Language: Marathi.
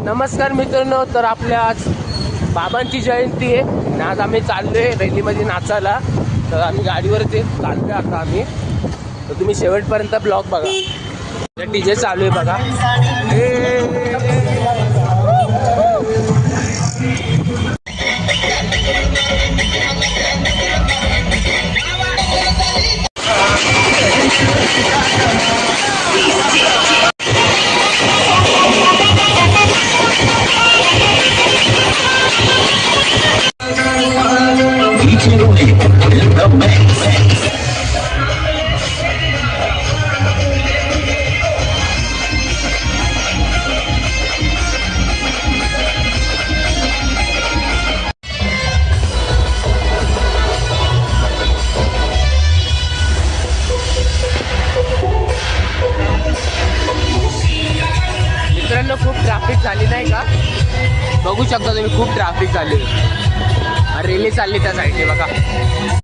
नमस्कार मित्रांनो, तर आपल्या आज बाबांची जयंती आहे आणि आज आम्ही चाललोय रॅलीमध्ये नाचायला. तर आम्ही गाडीवरती चाललोय आता आम्ही. तर तुम्ही शेवटपर्यंत ब्लॉग बघा. डीजे चालू आहे बघा. मित्रांनो, खूप ट्रॅफिक झाली नाही का? बघू शकता तुम्ही, खूप ट्रॅफिक झाली. रेली चालली त्या साईडने बघा.